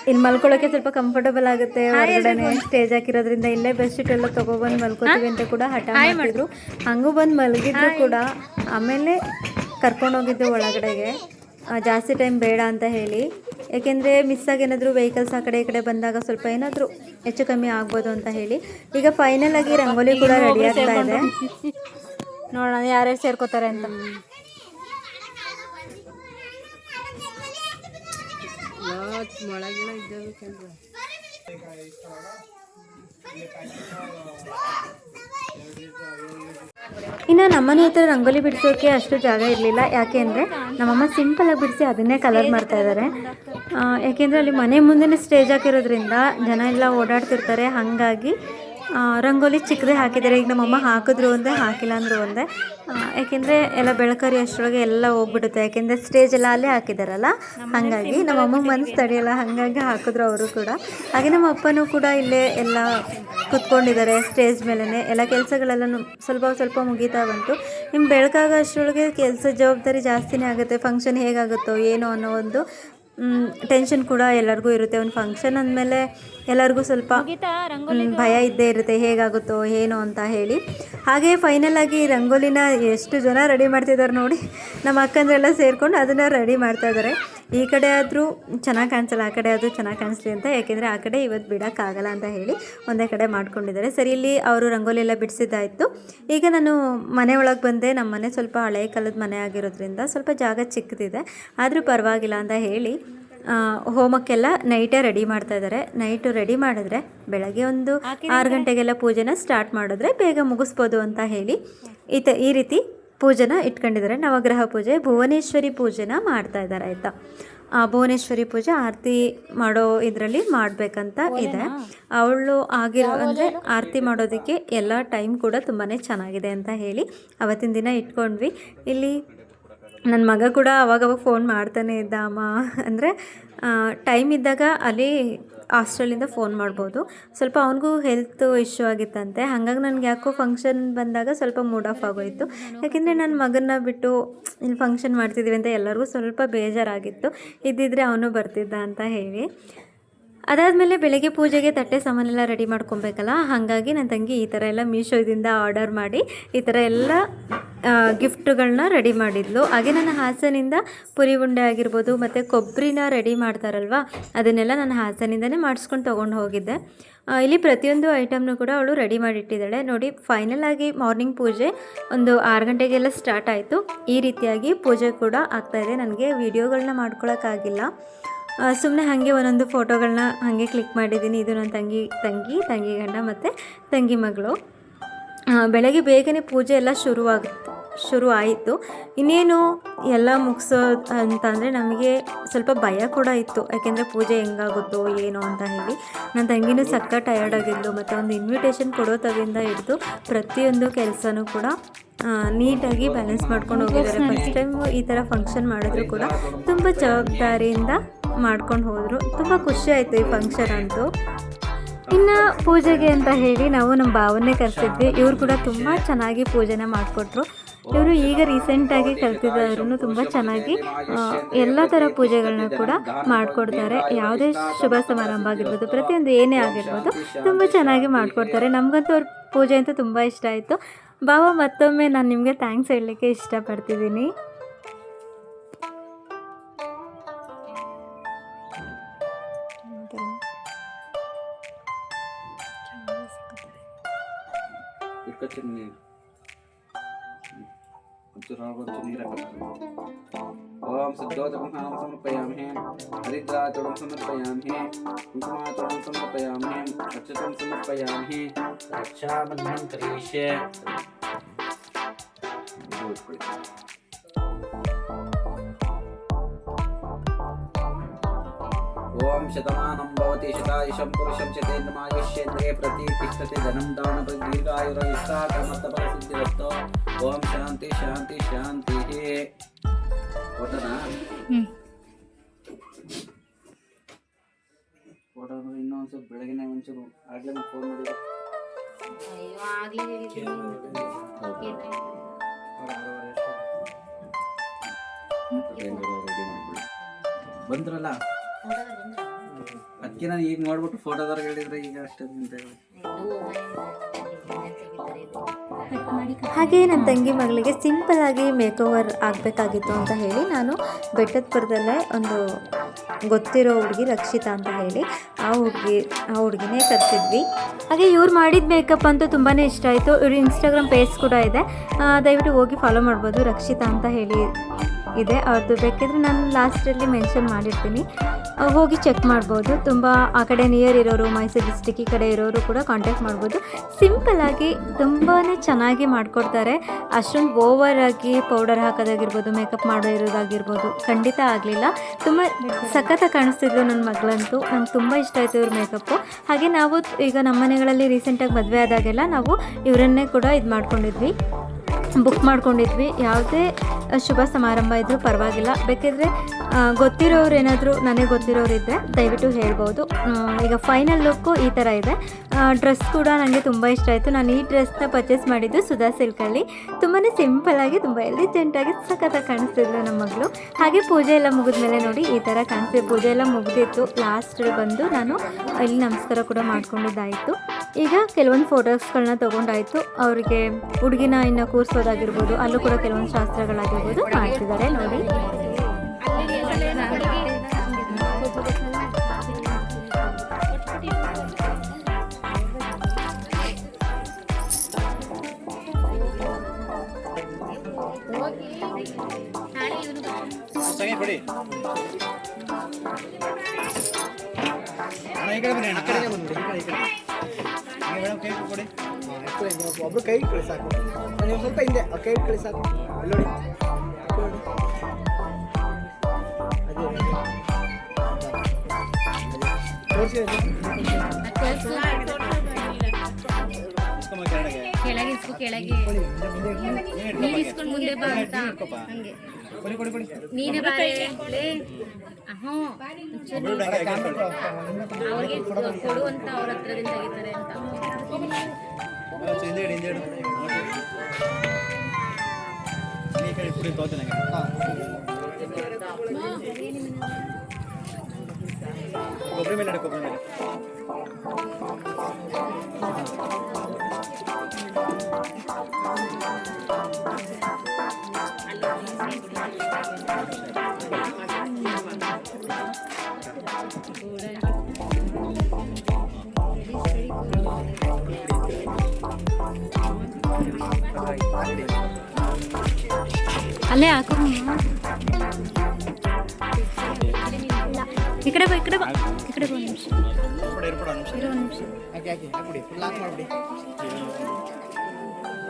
ಇಲ್ಲಿ ಮಲ್ಕೊಳ್ಳೋಕ್ಕೆ ಸ್ವಲ್ಪ ಕಂಫರ್ಟಬಲ್ ಆಗುತ್ತೆ. ಹೊರಗಡೆ ಸ್ಟೇಜ್ ಹಾಕಿರೋದ್ರಿಂದ ಇಲ್ಲೇ ಬೆಡ್ಶೀಟ್ ಎಲ್ಲ ತೊಗೊಬಂದು ಮಲ್ಕೋತೀವಿ ಅಂತ ಕೂಡ ಹಠ ಮಾಡ್ತಿದ್ರು. ಹಂಗೂ ಬಂದು ಮಲಗಿದ್ರು ಕೂಡ. ಆಮೇಲೆ ಕರ್ಕೊಂಡೋಗಿದ್ದು ಒಳಗಡೆಗೆ, ಜಾಸ್ತಿ ಟೈಮ್ ಬೇಡ ಅಂತ ಹೇಳಿ. ಯಾಕೆಂದರೆ ಮಿಸ್ಸಾಗಿ ಏನಾದರೂ ವೆಹಿಕಲ್ಸ್ ಆ ಕಡೆ ಈ ಕಡೆ ಬಂದಾಗ ಸ್ವಲ್ಪ ಏನಾದರೂ ಹೆಚ್ಚು ಕಮ್ಮಿ ಆಗ್ಬೋದು ಅಂತ ಹೇಳಿ. ಈಗ ಫೈನಲ್ ಆಗಿ ರಂಗೋಲಿ ಕೂಡ ರೆಡಿ ಆಗ್ತಾ ಇದೆ. ನೋಡೋಣ ಯಾರ್ಯಾರು ಸೇರ್ಕೋತಾರೆ ಅಂತ. ಇನ್ನು ನಮ್ಮನೆ ಹತ್ರ ರಂಗೋಲಿ ಬಿಡಿಸೋಕ್ಕೆ ಅಷ್ಟು ಜಾಗ ಇರಲಿಲ್ಲ. ಯಾಕೆ ಅಂದರೆ ನಮ್ಮಮ್ಮ ಸಿಂಪಲಾಗಿ ಬಿಡಿಸಿ ಅದನ್ನೇ ಕಲರ್ ಮಾಡ್ತಾ ಇದ್ದಾರೆ. ಯಾಕೆಂದರೆ ಅಲ್ಲಿ ಮನೆ ಮುಂದೆ ಸ್ಟೇಜ್ ಹಾಕಿರೋದ್ರಿಂದ ಜನ ಎಲ್ಲ ಓಡಾಡ್ತಿರ್ತಾರೆ. ಹಾಗಾಗಿ ರಂಗೋಲಿ ಚಿಕ್ಕದೇ ಹಾಕಿದ್ದಾರೆ. ಈಗ ನಮ್ಮಮ್ಮ ಹಾಕಿದ್ರು ಒಂದೇ, ಹಾಕಿಲ್ಲ ಅಂದರೂ ಒಂದೇ. ಯಾಕೆಂದರೆ ಎಲ್ಲ ಬೆಳಕರಿ ಅಷ್ಟರೊಳಗೆ ಎಲ್ಲ ಹೋಗ್ಬಿಡುತ್ತೆ. ಯಾಕೆಂದರೆ ಸ್ಟೇಜ್ ಎಲ್ಲ ಅಲ್ಲೇ ಹಾಕಿದಾರಲ್ಲ, ಹಾಗಾಗಿ ನಮ್ಮಮ್ಮಗೆ ಮನಸ್ಸು ತಡೆಯಲ್ಲ, ಹಾಗಾಗಿ ಹಾಕಿದ್ರು ಅವರು ಕೂಡ. ಹಾಗೆ ನಮ್ಮ ಅಪ್ಪನೂ ಕೂಡ ಇಲ್ಲೇ ಎಲ್ಲ ಕೂತ್ಕೊಂಡಿದ್ದಾರೆ ಸ್ಟೇಜ್ ಮೇಲೇ. ಎಲ್ಲ ಕೆಲಸಗಳೆಲ್ಲ ಸ್ವಲ್ಪ ಮುಗೀತಾ ಬಂತು. ನಿಮ್ಮ ಬೆಳಕಾಗ ಅಷ್ಟರೊಳಗೆ ಕೆಲಸ ಜವಾಬ್ದಾರಿ ಜಾಸ್ತಿನೇ ಆಗುತ್ತೆ. ಫಂಕ್ಷನ್ ಹೇಗಾಗುತ್ತೋ ಏನೋ ಅನ್ನೋ ಒಂದು ಟೆನ್ಷನ್ ಕೂಡ ಎಲ್ಲರಿಗೂ ಇರುತ್ತೆ. ಒಂದು ಫಂಕ್ಷನ್ ಅಂದಮೇಲೆ ಎಲ್ಲರಿಗೂ ಸ್ವಲ್ಪ ಭಯ ಇದ್ದೇ ಇರುತ್ತೆ, ಹೇಗಾಗುತ್ತೋ ಏನೋ ಅಂತ ಹೇಳಿ. ಹಾಗೆ ಫೈನಲ್ ಆಗಿ ರಂಗೋಲಿನ ಎಷ್ಟು ಜನ ರೆಡಿ ಮಾಡ್ತಿದ್ದಾರೆ ನೋಡಿ. ನಮ್ಮ ಅಕ್ಕಂದ್ರೆಲ್ಲ ಸೇರಿಕೊಂಡು ಅದನ್ನು ರೆಡಿ ಮಾಡ್ತಾ ಇದ್ದಾರೆ. ಈ ಕಡೆ ಆದರೂ ಚೆನ್ನಾಗಿ ಕಾಣಿಸಲ್ಲ, ಆ ಕಡೆ ಆದರೂ ಚೆನ್ನಾಗಿ ಕಾಣಿಸ್ಲಿ ಅಂತ. ಯಾಕೆಂದರೆ ಆ ಕಡೆ ಇವತ್ತು ಬಿಡೋಕ್ಕಾಗಲ್ಲ ಅಂತ ಹೇಳಿ ಒಂದೇ ಕಡೆ ಮಾಡ್ಕೊಂಡಿದ್ದಾರೆ. ಸರಿ, ಇಲ್ಲಿ ಅವರು ರಂಗೋಲಿ ಎಲ್ಲ ಬಿಡಿಸಿದ್ದಾಯಿತು. ಈಗ ನಾನು ಮನೆ ಒಳಗೆ ಬಂದೆ. ನಮ್ಮ ಮನೆ ಸ್ವಲ್ಪ ಹಳೆಯ ಕಾಲದ ಮನೆ ಆಗಿರೋದ್ರಿಂದ ಸ್ವಲ್ಪ ಜಾಗ ಚಿಕ್ಕದಿದೆ, ಆದರೂ ಪರವಾಗಿಲ್ಲ ಅಂತ ಹೇಳಿ ಹೋಮಕ್ಕೆಲ್ಲ ನೈಟೇ ರೆಡಿ ಮಾಡ್ತಾ ಇದ್ದಾರೆ. ನೈಟು ರೆಡಿ ಮಾಡಿದ್ರೆ ಬೆಳಗ್ಗೆ ಒಂದು 6 ಗಂಟೆಗೆಲ್ಲ ಪೂಜೆನ ಸ್ಟಾರ್ಟ್ ಮಾಡಿದ್ರೆ ಬೇಗ ಮುಗಿಸ್ಬೋದು ಅಂತ ಹೇಳಿ ಈ ರೀತಿ ಪೂಜೆನ ಇಟ್ಕೊಂಡಿದ್ದಾರೆ. ನವಗ್ರಹ ಪೂಜೆ, ಭುವನೇಶ್ವರಿ ಪೂಜೆನ ಮಾಡ್ತಾ ಇದ್ದಾರೆ. ಆಯಿತಾ, ಭುವನೇಶ್ವರಿ ಪೂಜೆ ಆರತಿ ಮಾಡೋ ಇದರಲ್ಲಿ ಮಾಡಬೇಕಂತ ಇದೆ. ಅವಳು ಆಗಿರೋ ಅಂದರೆ ಆರತಿ ಮಾಡೋದಕ್ಕೆ ಎಲ್ಲ ಟೈಮ್ ಕೂಡ ತುಂಬಾ ಚೆನ್ನಾಗಿದೆ ಅಂತ ಹೇಳಿ ಅವತ್ತಿನ ದಿನ ಇಟ್ಕೊಂಡ್ವಿ. ಇಲ್ಲಿ ನನ್ನ ಮಗ ಕೂಡ ಅವಾಗವಾಗ ಫೋನ್ ಮಾಡ್ತಾನೆ ಇದ್ದ. ಅಮ್ಮ ಅಂದರೆ ಟೈಮ್ ಇದ್ದಾಗ ಅಲ್ಲಿ ಹಾಸ್ಟೆಲಿಂದ ಫೋನ್ ಮಾಡ್ಬೋದು. ಸ್ವಲ್ಪ ಅವನಿಗೂ ಹೆಲ್ತ್ ಇಶ್ಯೂ ಆಗಿತ್ತಂತೆ. ಹಾಗಾಗಿ ನನಗೆ ಯಾಕೋ ಫಂಕ್ಷನ್ ಬಂದಾಗ ಸ್ವಲ್ಪ ಮೂಡ್ ಆಫ್ ಆಗೋಯಿತು. ಯಾಕೆಂದರೆ ನನ್ನ ಮಗನ್ನ ಬಿಟ್ಟು ಇಲ್ಲಿ ಫಂಕ್ಷನ್ ಮಾಡ್ತಿದ್ದೀವಿ ಅಂತ ಎಲ್ಲರಿಗೂ ಸ್ವಲ್ಪ ಬೇಜಾರಾಗಿತ್ತು. ಇದ್ದಿದ್ರೆ ಅವನು ಬರ್ತಿದ್ದ ಅಂತ ಹೇಳಿ. ಅದಾದಮೇಲೆ ಬೆಳಗ್ಗೆ ಪೂಜೆಗೆ ತಟ್ಟೆ ಸಾಮಾನೆಲ್ಲ ರೆಡಿ ಮಾಡ್ಕೊಬೇಕಲ್ಲ, ಹಾಗಾಗಿ ನನ್ನ ತಂಗಿ ಈ ಥರ ಎಲ್ಲ ಮೀಶೋದಿಂದ ಆರ್ಡರ್ ಮಾಡಿ ಈ ಥರ ಎಲ್ಲ ಗಿಫ್ಟ್ಗಳನ್ನ ರೆಡಿ ಮಾಡಿದ್ಲು. ಹಾಗೆ ನನ್ನ ಹಾಸನಿಂದ ಪುರಿ ಉಂಡೆ ಆಗಿರ್ಬೋದು ಮತ್ತು ಕೊಬ್ಬರಿನ ರೆಡಿ ಮಾಡ್ತಾರಲ್ವ, ಅದನ್ನೆಲ್ಲ ನಾನು ಹಾಸನಿಂದನೇ ಮಾಡಿಸ್ಕೊಂಡು ತೊಗೊಂಡು ಹೋಗಿದ್ದೆ. ಇಲ್ಲಿ ಪ್ರತಿಯೊಂದು ಐಟಮ್ನು ಕೂಡ ಅವಳು ರೆಡಿ ಮಾಡಿಟ್ಟಿದ್ದಾಳೆ. ನೋಡಿ, ಫೈನಲ್ ಆಗಿ ಮಾರ್ನಿಂಗ್ ಪೂಜೆ ಒಂದು 6 ಗಂಟೆಗೆಲ್ಲ ಸ್ಟಾರ್ಟ್ ಆಯಿತು. ಈ ರೀತಿಯಾಗಿ ಪೂಜೆ ಕೂಡ ಆಗ್ತಾಯಿದೆ. ನನಗೆ ವಿಡಿಯೋಗಳನ್ನ ಮಾಡ್ಕೊಳಕ್ಕಾಗಿಲ್ಲ, ಸುಮ್ಮನೆ ಹಾಗೆ ಒಂದೊಂದು ಫೋಟೋಗಳನ್ನ ಹಾಗೆ ಕ್ಲಿಕ್ ಮಾಡಿದ್ದೀನಿ. ಇದು ನನ್ನ ತಂಗಿ ಗಂಡ ಮತ್ತು ತಂಗಿ ಮಗಳು. ಬೆಳಗ್ಗೆ ಬೇಗನೆ ಪೂಜೆ ಎಲ್ಲ ಶುರು ಆಯಿತು. ಇನ್ನೇನು ಎಲ್ಲ ಮುಗಿಸೋದು ಅಂತಂದರೆ ನಮಗೆ ಸ್ವಲ್ಪ ಭಯ ಕೂಡ ಇತ್ತು, ಯಾಕೆಂದರೆ ಪೂಜೆ ಹೆಂಗಾಗುತ್ತೋ ಏನೋ ಅಂತ ಹೇಳಿ. ನನ್ನ ತಂಗಿನೂ ಸಕ್ಕ ಟಯರ್ಡ್ ಆಗಿದ್ಲು. ಮತ್ತು ಒಂದು ಇನ್ವಿಟೇಷನ್ ಕೊಡೋ ತವಿಂದ ಹಿಡಿದು ಪ್ರತಿಯೊಂದು ಕೆಲಸನೂ ಕೂಡ ನೀಟಾಗಿ ಬ್ಯಾಲೆನ್ಸ್ ಮಾಡ್ಕೊಂಡು ಹೋಗಿದ್ದಾರೆ. ಫಸ್ಟ್ ಟೈಮು ಈ ಥರ ಫಂಕ್ಷನ್ ಮಾಡಿದ್ರು ಕೂಡ ತುಂಬ ಜವಾಬ್ದಾರಿಯಿಂದ ಮಾಡ್ಕೊಂಡು ಹೋದರು. ತುಂಬ ಖುಷಿ ಆಯಿತು ಈ ಫಂಕ್ಷನ್ ಅಂತೂ. ಇನ್ನು ಪೂಜೆಗೆ ಅಂತ ಹೇಳಿ ನಾವು ನಮ್ಮ ಭಾವನ್ನೇ ಕರೆಸಿದ್ವಿ. ಇವರು ಕೂಡ ತುಂಬ ಚೆನ್ನಾಗಿ ಪೂಜೆನ ಮಾಡಿಕೊಟ್ರು. ಇವರು ಈಗ ರೀಸೆಂಟಾಗಿ ಕಲ್ತಿದ್ದವರು ತುಂಬ ಚೆನ್ನಾಗಿ ಎಲ್ಲ ಥರ ಪೂಜೆಗಳನ್ನ ಕೂಡ ಮಾಡಿಕೊಡ್ತಾರೆ. ಯಾವುದೇ ಶುಭ ಸಮಾರಂಭ ಆಗಿರ್ಬೋದು, ಪ್ರತಿಯೊಂದು ಏನೇ ಆಗಿರ್ಬೋದು ತುಂಬ ಚೆನ್ನಾಗಿ ಮಾಡಿಕೊಡ್ತಾರೆ. ನಮಗಂತೂ ಅವ್ರ ಪೂಜೆ ಅಂತೂ ತುಂಬ ಇಷ್ಟ ಆಯಿತು. ಭಾವ, ಮತ್ತೊಮ್ಮೆ ನಾನು ನಿಮಗೆ ಥ್ಯಾಂಕ್ಸ್ ಹೇಳಲಿಕ್ಕೆ ಇಷ್ಟಪಡ್ತಿದ್ದೀನಿ. ओम सिद्धोदकं समर्पयामहे, हरिद्राचूर्णं समर्पयामहे, कुङ्कुमाचूर्णं समर्पयामहे, अक्षतं समर्पयामहे, रक्षाबन्धनं करिष्ये। ओम शतमानं भवति शतायुषं पुरुषं शतेन्द्रिये प्रतिष्ठते धनं दानं दीर्घायुर्विस्तारमतफलसिद्धिरस्तु। ओम शांति शांति शांति। ಫೋಟೋ ಇನ್ನೊಂದು ಸ್ವಲ್ಪ ಬೆಳಗಿನ ಒಂಚೂರು ಆಗ್ಲೇ ಫೋನ್ ಮಾಡಿದ್ರು. ಬಂದ್ರಲ್ಲ, ಅದಕ್ಕೆ ನಾನು ಈಗ ನೋಡ್ಬಿಟ್ಟು ಫೋಟೋದವ್ರಿಗೆ ಹೇಳಿದ್ರೆ ಈಗ ಅಷ್ಟೇ ಅಂತ ಹೇಳಿ. ಹಾಗೆ ನನ್ನ ತಂಗಿ ಮಗಳಿಗೆ ಸಿಂಪಲ್ ಆಗಿ ಮೇಕ್ ಓವರ್ ಆಗಬೇಕಾಗಿತ್ತು ಅಂತ ಹೇಳಿ ನಾನು ಬೆಟ್ಟದಪುರದಲ್ಲೇ ಒಂದು ಗೊತ್ತಿರೋ ಹುಡುಗಿ ರಕ್ಷಿತಾ ಅಂತ ಹೇಳಿ ಆ ಹುಡುಗಿನೇ ಕರೆಸಿದ್ವಿ. ಹಾಗೆ ಇವ್ರು ಮಾಡಿದ ಮೇಕಪ್ ಅಂತೂ ತುಂಬಾ ಇಷ್ಟ ಆಯಿತು. ಇವ್ರ ಇನ್ಸ್ಟಾಗ್ರಾಮ್ ಪೇಜ್ ಕೂಡ ಇದೆ, ದಯವಿಟ್ಟು ಹೋಗಿ ಫಾಲೋ ಮಾಡ್ಬೋದು. ರಕ್ಷಿತಾ ಅಂತ ಹೇಳಿ ಇದೆ ಅವ್ರದ್ದು. ಬೇಕಿದ್ರೆ ನಾನು ಲಾಸ್ಟಲ್ಲಿ ಮೆನ್ಷನ್ ಮಾಡಿರ್ತೀನಿ, ಹೋಗಿ ಚೆಕ್ ಮಾಡ್ಬೋದು. ತುಂಬ ಆ ಕಡೆ ನಿಯರ್ ಇರೋರು, ಮೈಸೂರು ಡಿಸ್ಟಿಕ್ ಈ ಕಡೆ ಇರೋರು ಕೂಡ ಕಾಂಟ್ಯಾಕ್ಟ್ ಮಾಡ್ಬೋದು. ಸಿಂಪಲ್ಲಾಗಿ ತುಂಬಾ ಚೆನ್ನಾಗಿ ಮಾಡಿಕೊಡ್ತಾರೆ. ಅಷ್ಟೊಂದು ಓವರಾಗಿ ಪೌಡರ್ ಹಾಕೋದಾಗಿರ್ಬೋದು, ಮೇಕಪ್ ಮಾಡೋ ಇರೋದಾಗಿರ್ಬೋದು ಖಂಡಿತ ಆಗಲಿಲ್ಲ. ತುಂಬ ಸಖತ್ತಾಗಿ ಕಾಣಿಸ್ತಿದ್ರು ನನ್ನ ಮಗಳಂತೂ. ನಂಗೆ ತುಂಬ ಇಷ್ಟ ಆಯಿತು ಇವ್ರ ಮೇಕಪ್ಪು. ಹಾಗೆ ನಾವು ಈಗ ನಮ್ಮ ಮನೆಗಳಲ್ಲಿ ರೀಸೆಂಟಾಗಿ ಮದುವೆ ಆದಾಗೆಲ್ಲ ನಾವು ಇವರನ್ನೇ ಕೂಡ ಬುಕ್ ಮಾಡ್ಕೊಂಡಿದ್ವಿ. ಯಾವುದೇ ಶುಭ ಸಮಾರಂಭ ಇದ್ದರೂ ಪರವಾಗಿಲ್ಲ, ಬೇಕಿದ್ರೆ ಗೊತ್ತಿರೋರು ಏನಾದರೂ ನನಗೆ ಗೊತ್ತಿರೋರು ಇದ್ದರೆ ದಯವಿಟ್ಟು ಹೇಳ್ಬೋದು. ಈಗ ಫೈನಲ್ ಲುಕ್ಕು ಈ ಥರ ಇದೆ. ಡ್ರೆಸ್ ಕೂಡ ನನಗೆ ತುಂಬ ಇಷ್ಟ ಆಯಿತು. ನಾನು ಈ ಡ್ರೆಸ್ನ ಪರ್ಚೇಸ್ ಮಾಡಿದ್ದು ಸುಧಾ ಸಿಲ್ಕಲ್ಲಿ. ತುಂಬಾ ಸಿಂಪಲ್ಲಾಗಿ ತುಂಬ ಎಲಿಜೆಂಟಾಗಿ ಸಖತ್ತಾಗಿ ಕಾಣಿಸ್ತಿದ್ರು ನಮ್ಮ ಮಗಳು. ಹಾಗೆ ಪೂಜೆ ಎಲ್ಲ ಮುಗಿದ್ಮೇಲೆ ನೋಡಿ ಈ ಥರ ಕಾಣಿಸ್ತಿದೆ. ಪೂಜೆ ಎಲ್ಲ ಮುಗಿದಿತ್ತು. ಲಾಸ್ಟ್ ಬಂದು ನಾನು ಇಲ್ಲಿ ನಮಸ್ಕಾರ ಕೂಡ ಮಾಡ್ಕೊಂಡಿದ್ದಾಯಿತು. ಈಗ ಕೆಲವೊಂದು ಫೋಟೋಸ್ಗಳನ್ನ ತೊಗೊಂಡಾಯಿತು. ಅವರಿಗೆ ಹುಡುಗಿನ ಇನ್ನು ಕೂರಿಸೋದಾಗಿರ್ಬೋದು, ಅಲ್ಲೂ ಕೂಡ ಕೆಲವೊಂದು ಶಾಸ್ತ್ರಗಳಾಗಿರ್ಬೋದು ಮಾಡ್ತಿದ್ದಾರೆ ನೋಡಿ. ಒಬ್ರು ಕೈ ಇಟ್ಕೊಳ್ಳಿ ಸಾಕು. ನೀವು ಸ್ವಲ್ಪ ಹಿಂದೆ ಕೈ ಇಟ್ಕೊಳ್ಳಿ ಸಾಕು. ನೋಡಿ ಕೆಳಗೆ ಮುಂದೆ ಬಾ ಅಂತ ಹಂಗೆ ನೀನೇ ಬಾರೆ ಅವ್ರಿಗೆ ಕೊಡು ಅಂತ ಅವ್ರ ಹತ್ರದಿಂದ ತೆಗಿತಾರೆ ಅಂತ. ಕೊಬ್ಬರಿ ಮೇಲೆ ಕೊಬ್ಬರಿ ಮೇಲೆ ಅಲ್ಲೇ ಹಾಕು. ಈ ಕಡೆ ಬಾ, ಈ ಕಡೆ ಬಾ, ಈ ಕಡೆ ಬಾ ಒಂದು ನಿಮಿಷ ಇರು, ಒಂದು ನಿಮಿಷ. ಹಾಕಿ ಹಾಕ್ಬಿಡಿ, ಫುಲ್ ಲಾಕ್ ಮಾಡಿಬಿಡಿ.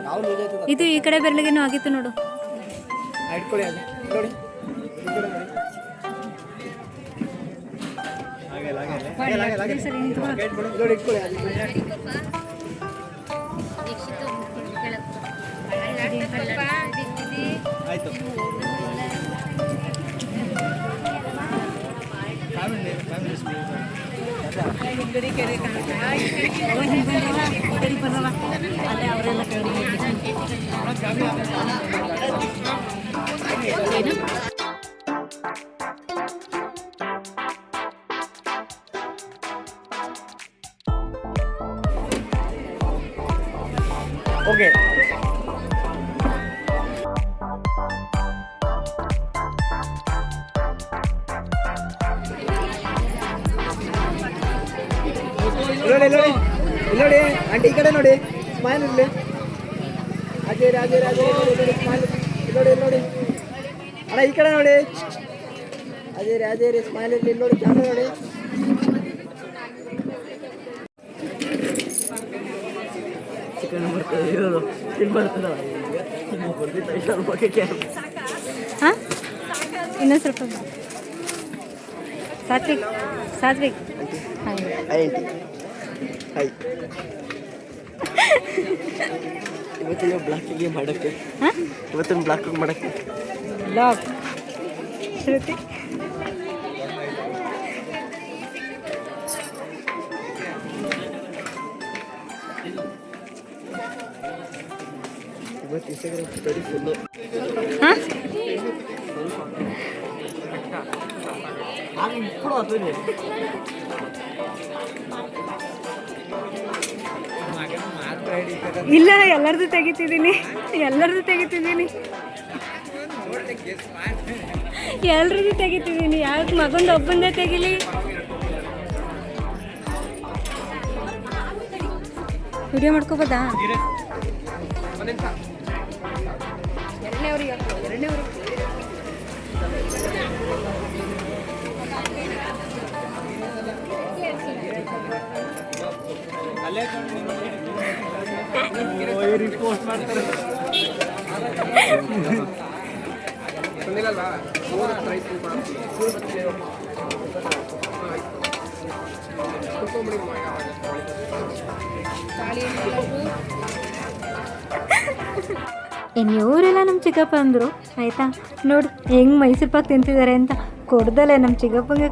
ನಾವು ಲೂಸ್ ಆಯ್ತದ. ಇದು ಈ ಕಡೆ ಬೆರಳಿಗೇನೋ ಆಗಿತ್ತು ನೋಡು. ಇಟ್ಕೊಳ್ಳಿ ಅಲ್ಲಿ ನೋಡಿ, ಈ ಕಡೆ ನೋಡಿ. ಸರಿ, ನಿಂತ್ಕೊಳ್ಳಿ. ನೋಡಿ ಇಟ್ಕೊಳ್ಳಿ ಅಲ್ಲಿ. ಆಯ್ತು. ಓಕೆ. ನೋಡಿ ನೋಡಿ ನೋಡಿ ಆಂಟಿ ಈ ಕಡೆ ನೋಡಿ, ಸ್ಮೈಲ್ ಇರಲಿ. ಅಜಯ್ ರಾಜೇ ರಾಜೇ ನೋಡಿ ಸ್ಮೈಲ್ ನೋಡಿ ನೋಡಿ. ಅಣ್ಣ ಈ ಕಡೆ ನೋಡಿ, ಅಜಯ್ ರಾಜೇ ರೀ ಸ್ಮೈಲ್ ಇರಲಿ ನೋಡಿ, ಕ್ಯಾಮ್ರಾ ನೋಡಿ. ಚಿಕನ್ ಬರ್ತದೆ ಇರೋದು ತಿನ್ ಬರ್ತದ ಹಾಂ, ಇನ್ನೊಂದು ಸ್ವಲ್ಪ ಸಾತ್ವಿಕ್, ಸಾತ್ವಿಕ್. ಹಾಂ, ಆಂಟಿ ಹೈ. ಇವತ್ತಿನ ಬ್ಲಾಕಿಗೆ ಮಾಡಕ್ಕೆ, ಹಾಂ, ಇವತ್ತಿನ ಬ್ಲಾಕಿಗೆ ಮಾಡಕ್ಕೆ ಲಾಕ್ ಶ್ರುತಿ. ಇವತ್ತು ಇನ್ಸ್ಟಾಗ್ರಾಮ್ ಸ್ಟೋರಿ ಫುಲ್ಲು. ಹಾಂ, ಇಲ್ಲ, ಎಲ್ಲರದು ತೆಗಿತಿದ್ದೀನಿ, ಎಲ್ಲರದು ತೆಗಿತಿದ್ದೀನಿ, ಎಲ್ರದ್ದು ತೆಗಿತಿದ್ದೀನಿ. ಯಾಕೆ ಮಗಂದು ಒಬ್ಬಂದೇ ತೆಗಿಲಿ? ವಿಡಿಯೋ ಮಾಡ್ಕೋಬೋದಾ? ರಿಪೋಸ್ಟ್ ಮಾಡ್ತಾರೆ. ಇನ್ನು ಇವರೆಲ್ಲ ನಮ್ಮ ಚಿಕ್ಕಪ್ಪ ಅಂದರು ಆಯಿತಾ. ನೋಡಿ ಹೆಂಗೆ ಮೈಸೂರು ಪಾಕ್ ತಿಂತಿದ್ದಾರೆ ಅಂತ. ಕೊಡ್ದಲೆ ನಮ್ಮ ಚಿಕ್ಕಪ್ಪಗೆ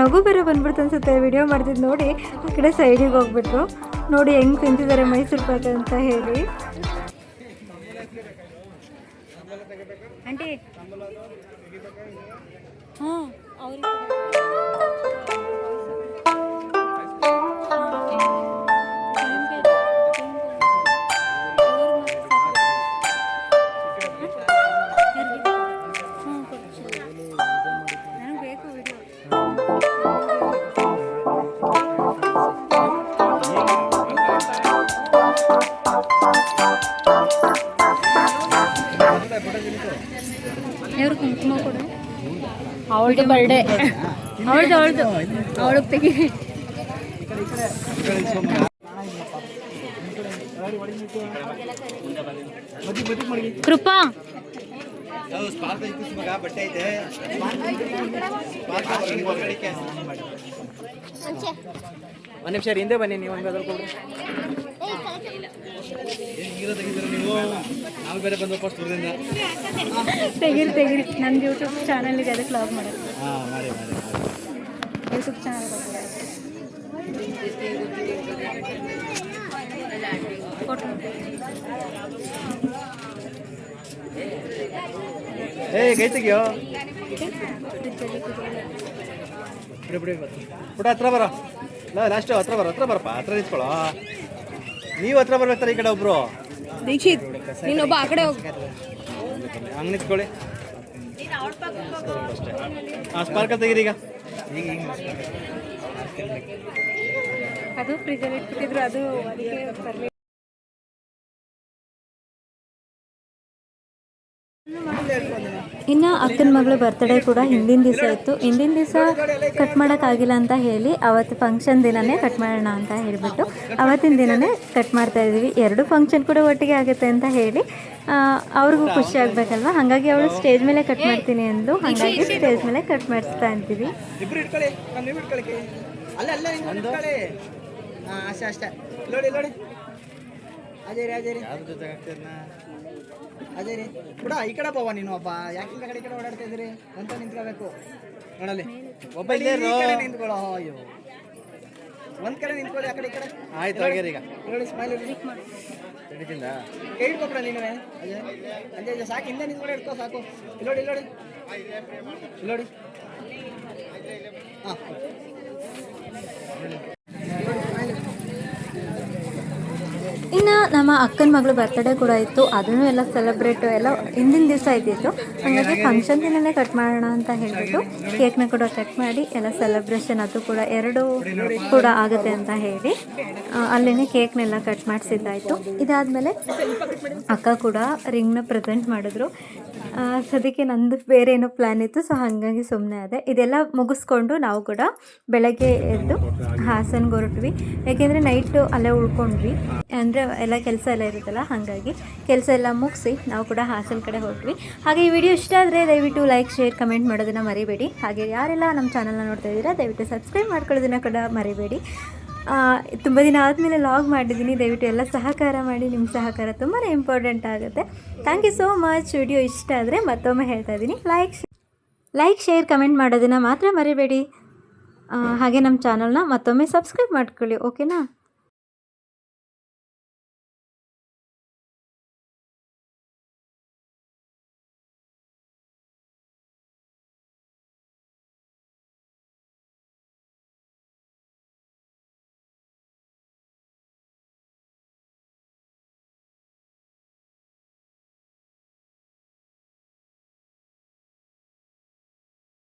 ನಗು ಬೇರೆ ಬಂದ್ಬಿಡ್ತು ಅನ್ಸುತ್ತೆ. ವಿಡಿಯೋ ಮಾಡ್ತಿದ್ದು ನೋಡಿ ಈ ಕಡೆ ಸೈಡಿಗೆ ಹೋಗ್ಬಿಟ್ರು. ನೋಡಿ ಹೆಂಗೆ ತಿಂತಿದ್ದಾರೆ ಮೈಸೂರು ಪಾಕ್ ಅಂತ ಹೇಳಿ. ಆಂಟಿ ಹ್ಞೂ ಅವ್ರಿಗೆ ಇವ್ರು ಕುಂಕುಮ ಕೊಡು. ಅವಳದು ಬರ್ಡೇ, ಅವಳು ತೆಗಿ. ಕೃಪಾ ಒಂದು ನಿಮಿಷ ಹಿಂದೆ ಬನ್ನಿ, ನೀವು ಹಂಗೆ ಅದ್ರ ಕೊಡ್ರಿ. ನಾವು ಬೇರೆ ಬಂದು ಫಸ್ಟ್ ತೆಗಿರಿ. ನಂದು ಯೂಟ್ಯೂಬ್ ಚಾನಲ್ ಇದೆ, ಅದಕ್ಕೆ ವ್ಲಾಗ್ ಮಾಡೋದು. ಮಾಡಿ ಯೂಟ್ಯೂಬ್ ಚಾನಲ್ ಕೊಟ್ಟು ಕೈ ತೆಗಿಯೋ. ಬಿಡಿ ಪುಟ ಹತ್ರ ಬರೋ. ಲಾಸ್ಟ್ ಹತ್ರ ಬರಪ್ಪ, ಹತ್ರ ನಿಂತ್ಕೊಳ್ಳೋ. ನೀವು ಹತ್ರ ಬರ್ಬೇಕಾರೆ ಈ ಕಡೆ ಒಬ್ರು. ದೀಕ್ಷಿತ್ ನೀನೊಬ್ಬ ಆ ಕಡೆ ಹೋಗಿ. ಹಂಗೆ ನಿಂತ್ಕೊಳ್ಳಿ. ಹಾಂ, ಸ್ಪಾರ್ಕಲ್ ತೆಗೀರಿ ಈಗ. ಅದು ಫ್ರಿಜಲ್ಲಿ ಇಟ್ಬಿಟ್ಟಿದ್ರು, ಅದು ಅದಕ್ಕೆ ಇನ್ನು ಅಕ್ಕನ ಮಗಳು ಬರ್ತ್ಡೇ ಕೂಡ ಹಿಂದಿನ ದಿವಸ ಇತ್ತು. ಹಿಂದಿನ ದಿವಸ ಕಟ್ ಮಾಡೋಕ್ಕಾಗಿಲ್ಲ ಅಂತ ಹೇಳಿ ಅವತ್ತು ಫಂಕ್ಷನ್ ದಿನವೇ ಕಟ್ ಮಾಡೋಣ ಅಂತ ಹೇಳಿಬಿಟ್ಟು ಅವತ್ತಿನ ದಿನವೇ ಕಟ್ ಮಾಡ್ತಾ ಇದ್ದೀವಿ. ಎರಡು ಫಂಕ್ಷನ್ ಕೂಡ ಒಟ್ಟಿಗೆ ಆಗುತ್ತೆ ಅಂತ ಹೇಳಿ ಅವ್ರಿಗೂ ಖುಷಿ ಆಗಬೇಕಲ್ವ, ಹಾಗಾಗಿ ಅವಳು ಸ್ಟೇಜ್ ಮೇಲೆ ಕಟ್ ಮಾಡ್ತೀನಿ ಅಂದು, ಹಾಗಾಗಿ ಸ್ಟೇಜ್ ಮೇಲೆ ಕಟ್ ಮಾಡಿಸ್ತಾ ಇದ್ದೀವಿ. ಇಬ್ರು ಇಟ್ಕೊಳ್ಳಿ, ನೀವು ಇಟ್ಕೊಳ್ಳಿ, ಅಲ್ಲೇ ಇಟ್ಕೊಳ್ಳಿ. ಹಾಂ ಅಷ್ಟೇ ಅಷ್ಟೇ. ನೋಡಿ ನೋಡಿ ಅಜಯ್ ರೀ ಅಜಯ್ ರೀ ಅಜಯ್ ರೀ ಕೂಡ ಈ ಕಡೆ ಬಾವ ನೀನು ಒಬ್ಬ ಯಾಕೆ ಕಡೆ ಈ ಕಡೆ ಓಡಾಡ್ತಾ ಇದ್ದೀರಿ ಅಂತ ನಿಂತ್ಕೋಬೇಕು. ನೋಡಲ್ಲಿ ಒಬ್ಬ ನಿಂತ್ಕೊಳ್ಳೋ. ಅಯ್ಯೋ ಒಂದ್ ಕಡೆ ನಿಂತ್ಕೊಳ್ಳಿ, ಆ ಕಡೆ ಈ ಕಡೆ ಆಯ್ತು. ಈಗ ನೋಡಿ ಸ್ಮೈಲ್ ಕೈ ಇಟ್ಕೊಬಿಡ ನೀನು ಅಜಯ್ ಅಜಯ್ ಅಜಯ್ ಸಾಕು, ಹಿಂದೆ ನಿಂತ್ಕೊಂಡು ಇಟ್ಕೋ ಸಾಕು. ಇಲ್ಲೋಡಿ ಇಲ್ಲೋಡಿ ಇಲ್ಲೋಡಿ. ಹಾಂ ಇನ್ನು ನಮ್ಮ ಅಕ್ಕನ ಮಗಳು ಬರ್ತ್ಡೇ ಕೂಡ ಇತ್ತು, ಅದನ್ನು ಎಲ್ಲ ಸೆಲೆಬ್ರೇಟು ಎಲ್ಲ ಹಿಂದಿನ ದಿವಸ ಇದ್ದಿತ್ತು. ಹಾಗಾಗಿ ಫಂಕ್ಷನ್ ದಿನವೇ ಕಟ್ ಮಾಡೋಣ ಅಂತ ಹೇಳಿಬಿಟ್ಟು ಕೇಕ್ನ ಕೂಡ ಕಟ್ ಮಾಡಿ ಎಲ್ಲ ಸೆಲೆಬ್ರೇಷನ್ ಅದು ಕೂಡ ಎರಡು ಕೂಡ ಆಗುತ್ತೆ ಅಂತ ಹೇಳಿ ಅಲ್ಲೇ ಕೇಕ್ನೆಲ್ಲ ಕಟ್ ಮಾಡಿಸಿದ್ದಾಯಿತು. ಇದಾದಮೇಲೆ ಅಕ್ಕ ಕೂಡ ರಿಂಗ್ನ ಪ್ರೆಸೆಂಟ್ ಮಾಡಿದ್ರು. ಸದ್ಯಕ್ಕೆ ನಂದು ಬೇರೆ ಏನೋ ಪ್ಲ್ಯಾನ್ ಇತ್ತು, ಸೊ ಹಾಗಾಗಿ ಸುಮ್ಮನೆ ಅದೇ. ಇದೆಲ್ಲ ಮುಗಿಸ್ಕೊಂಡು ನಾವು ಕೂಡ ಬೆಳಗ್ಗೆ ಎದ್ದು ಹಾಸನ್ಗೆ ಹೊರಟ್ವಿ. ಯಾಕೆಂದರೆ ನೈಟು ಅಲ್ಲೇ ಉಳ್ಕೊಂಡ್ವಿ, ಅಂದರೆ ಎಲ್ಲ ಕೆಲಸ ಎಲ್ಲ ಇರುತ್ತಲ್ಲ, ಹಾಗಾಗಿ ಕೆಲಸ ಎಲ್ಲ ಮುಗಿಸಿ ನಾವು ಕೂಡ ಹಾಸನ ಕಡೆ ಹೊರಟ್ವಿ. ಹಾಗೆ ಈ ವಿಡಿಯೋ ಇಷ್ಟ ಆದರೆ ದಯವಿಟ್ಟು ಲೈಕ್ ಶೇರ್ ಕಮೆಂಟ್ ಮಾಡೋದನ್ನು ಮರಿಬೇಡಿ. ಹಾಗೆ ಯಾರೆಲ್ಲ ನಮ್ಮ ಚಾನಲ್ನ ನೋಡ್ತಾ ಇದ್ದೀರಾ ದಯವಿಟ್ಟು ಸಬ್ಸ್ಕ್ರೈಬ್ ಮಾಡ್ಕೊಳ್ಳೋದನ್ನು ಕೂಡ ಮರಿಬೇಡಿ. ತುಂಬ ದಿನ ಆದಮೇಲೆ ಲಾಗ್ ಮಾಡಿದ್ದೀನಿ, ದಯವಿಟ್ಟು ಎಲ್ಲ ಸಹಕಾರ ಮಾಡಿ. ನಿಮ್ಮ ಸಹಕಾರ ತುಂಬಾ ಇಂಪಾರ್ಟೆಂಟ್ ಆಗುತ್ತೆ. Thank you so much. Video ಇಷ್ಟ ಆದರೆ ಮತ್ತೊಮ್ಮೆ ಹೇಳ್ತಾ ಇದ್ದೀನಿ, ಲೈಕ್ ಶೇರ್ ಕಮೆಂಟ್ ಮಾಡೋದನ್ನು ಮಾತ್ರ ಮರಿಬೇಡಿ. ಹಾಗೆ ನಮ್ಮ ಚಾನಲ್ನ ಮತ್ತೊಮ್ಮೆ ಸಬ್ಸ್ಕ್ರೈಬ್ ಮಾಡ್ಕೊಳ್ಳಿ, ಓಕೆನಾ?